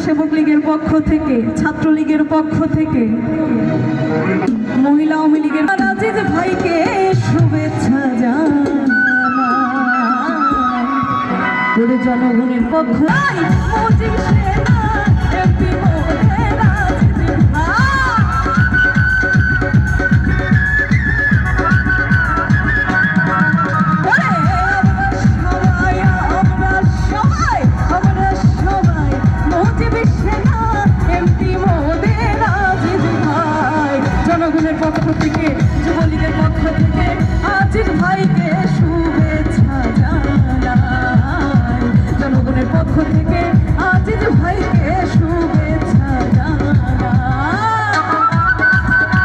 সেবক লীগের পক্ষ থেকে, ছাত্রলীগের পক্ষ থেকে, মহিলা আওয়ামী লীগের রাজিদ ভাইকে শুভেচ্ছা জানাই। জনগণের পক্ষ জনগণের পক্ষ থেকে, যুবলীগের পক্ষ থেকে আজিজ ভাইকে শুভেচ্ছা জানাই। জনগণের পক্ষ থেকে